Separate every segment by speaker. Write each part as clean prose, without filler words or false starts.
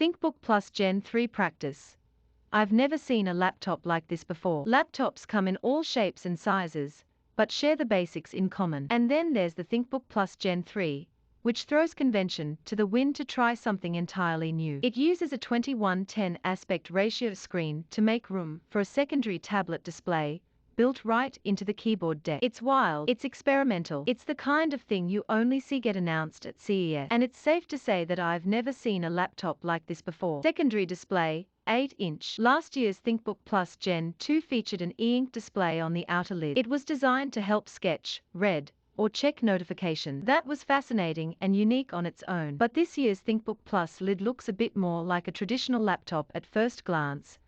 Speaker 1: ThinkBook Plus Gen 3 Practice. I've never seen a laptop like this before. Laptops come in all shapes and sizes, but share the basics in common. And then there's the ThinkBook Plus Gen 3, which throws convention to the wind to try something entirely new. It uses a 21:10 aspect ratio screen to make room for a secondary tablet display, built right into the keyboard deck. It's wild, it's experimental, it's the kind of thing you only see get announced at CES. And it's safe to say that I've never seen a laptop like this before. Secondary display, 8-inch. Last year's ThinkBook Plus Gen 2 featured an e-ink display on the outer lid. It was designed to help sketch, read, or check notifications. That was fascinating and unique on its own. But this year's ThinkBook Plus lid looks a bit more like a traditional laptop at first glance,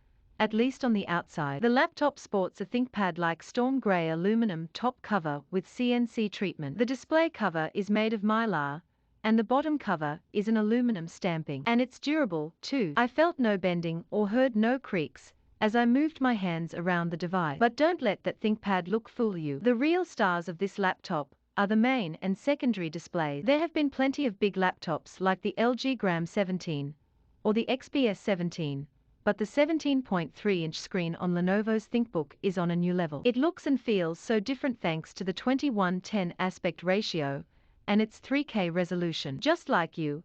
Speaker 1: at least on the outside. The laptop sports a ThinkPad-like storm gray aluminum top cover with CNC treatment. The display cover is made of mylar, and the bottom cover is an aluminum stamping. And it's durable, too. I felt no bending or heard no creaks as I moved my hands around the device. But don't let that ThinkPad look fool you. The real stars of this laptop are the main and secondary displays. There have been plenty of big laptops like the LG Gram 17 or the XPS 17, but the 17.3-inch screen on Lenovo's ThinkBook is on a new level. It looks and feels so different thanks to the 21:10 aspect ratio and its 3K resolution. Just like you,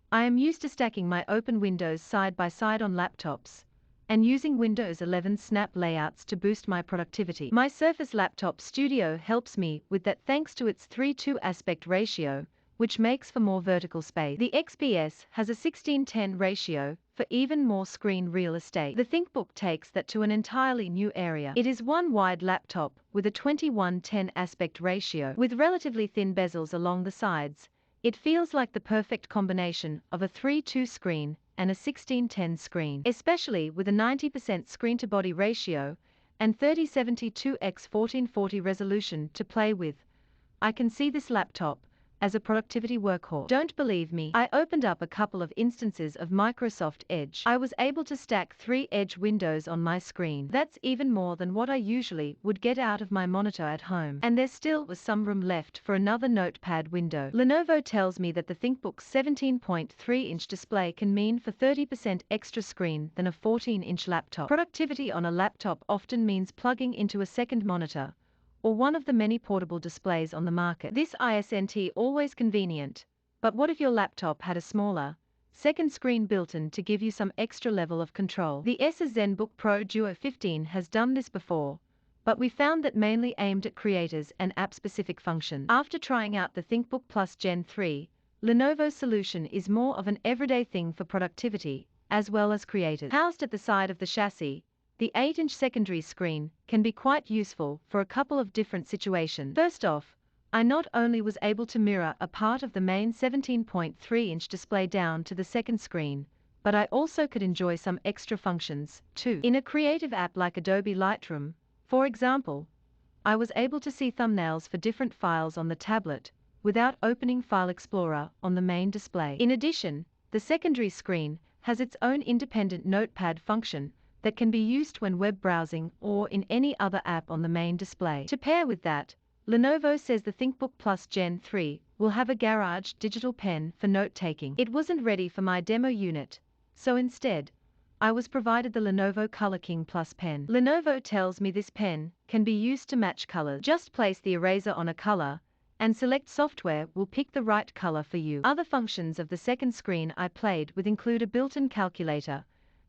Speaker 1: I am used to stacking my open windows side by side on laptops and using Windows 11 snap layouts to boost my productivity. My Surface Laptop Studio helps me with that thanks to its 3:2 aspect ratio, which makes for more vertical space. The XPS has a 16:10 ratio for even more screen real estate. The ThinkBook takes that to an entirely new area. It is one wide laptop with a 21:10 aspect ratio. With relatively thin bezels along the sides, it feels like the perfect combination of a 3:2 screen and a 16:10 screen, especially with a 90% screen-to-body ratio and 3072x1440 resolution to play with. I can see this laptop as a productivity workhorse. Don't believe me? I opened up a couple of instances of Microsoft Edge. I was able to stack 3 Edge windows on my screen. That's even more than what I usually would get out of my monitor at home. And there still was some room left for another notepad window. Lenovo tells me that the ThinkBook's 17.3-inch display can mean for 30% extra screen than a 14-inch laptop. Productivity on a laptop often means plugging into a second monitor or one of the many portable displays on the market. This isn't always convenient, but what if your laptop had a smaller, second screen built in to give you some extra level of control? The Asus ZenBook Pro Duo 15 has done this before, but we found that mainly aimed at creators and app-specific functions. After trying out the ThinkBook Plus Gen 3, Lenovo's solution is more of an everyday thing for productivity, as well as creators. Housed at the side of the chassis, the 8-inch secondary screen can be quite useful for a couple of different situations. First off, I not only was able to mirror a part of the main 17.3-inch display down to the second screen, but I also could enjoy some extra functions, too. In a creative app like Adobe Lightroom, for example, I was able to see thumbnails for different files on the tablet without opening File Explorer on the main display. In addition, the secondary screen has its own independent notepad function that can be used when web browsing or in any other app on the main display. To pair with that, Lenovo says the ThinkBook Plus Gen 3 will have a Garage digital pen for note-taking. It wasn't ready for my demo unit, so instead, I was provided the Lenovo Color King Plus pen. Lenovo tells me this pen can be used to match colors. Just place the eraser on a color, and select software will pick the right color for you. Other functions of the second screen I played with include a built-in calculator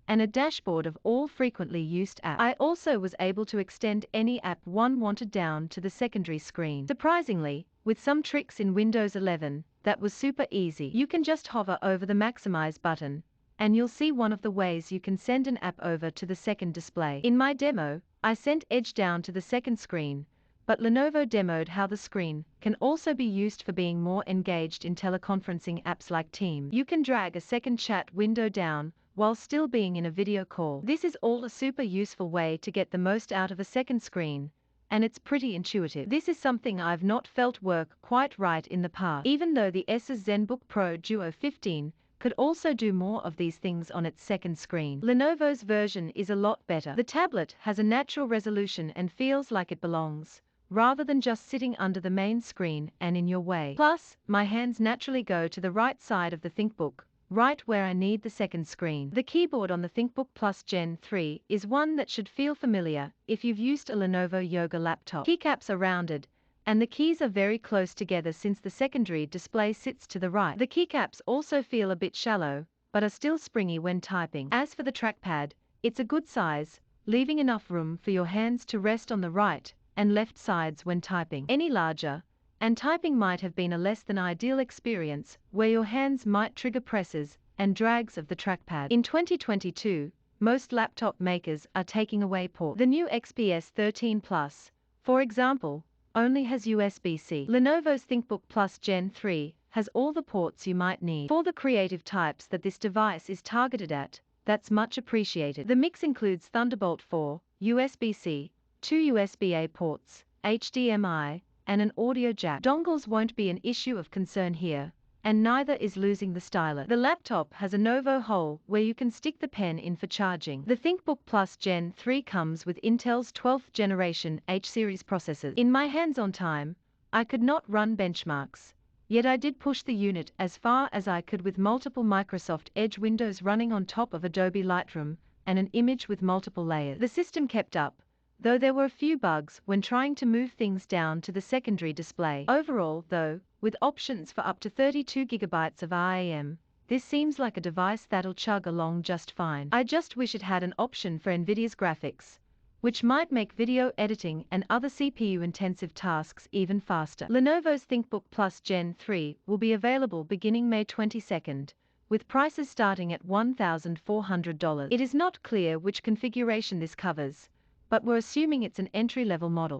Speaker 1: and a dashboard of all frequently used apps. I also was able to extend any app one wanted down to the secondary screen. Surprisingly, with some tricks in Windows 11, that was super easy. You can just hover over the Maximize button, and you'll see one of the ways you can send an app over to the second display. In my demo, I sent Edge down to the second screen, but Lenovo demoed how the screen can also be used for being more engaged in teleconferencing apps like Teams. You can drag a second chat window down while still being in a video call. This is all a super useful way to get the most out of a second screen, and it's pretty intuitive. This is something I've not felt work quite right in the past, even though the Asus ZenBook Pro Duo 15 could also do more of these things on its second screen. Lenovo's version is a lot better. The tablet has a natural resolution and feels like it belongs, rather than just sitting under the main screen and in your way. Plus, my hands naturally go to the right side of the ThinkBook, right where I need the second screen. The keyboard on the ThinkBook Plus Gen 3 is one that should feel familiar if you've used a Lenovo Yoga laptop. Keycaps are rounded, and the keys are very close together since the secondary display sits to the right. The keycaps also feel a bit shallow, but are still springy when typing. As for the trackpad, it's a good size, leaving enough room for your hands to rest on the right and left sides when typing. Any larger, and typing might have been a less than ideal experience, where your hands might trigger presses and drags of the trackpad. In 2022, most laptop makers are taking away ports. The new XPS 13 Plus, for example, only has USB-C. Lenovo's ThinkBook Plus Gen 3 has all the ports you might need. For the creative types that this device is targeted at, that's much appreciated. The mix includes Thunderbolt 4, USB-C, 2 USB-A ports, HDMI, and an audio jack. Dongles won't be an issue of concern here, and neither is losing the stylus. The laptop has a Novo hole where you can stick the pen in for charging. The ThinkBook Plus Gen 3 comes with Intel's 12th generation H-series processors. In my hands-on time, I could not run benchmarks, yet I did push the unit as far as I could with multiple Microsoft Edge windows running on top of Adobe Lightroom and an image with multiple layers. The system kept up, though there were a few bugs when trying to move things down to the secondary display. Overall, though, with options for up to 32 GB of RAM, this seems like a device that'll chug along just fine. I just wish it had an option for NVIDIA's graphics, which might make video editing and other CPU-intensive tasks even faster. Lenovo's ThinkBook Plus Gen 3 will be available beginning May 22nd, with prices starting at $1,400. It is not clear which configuration this covers, but we're assuming it's an entry-level model.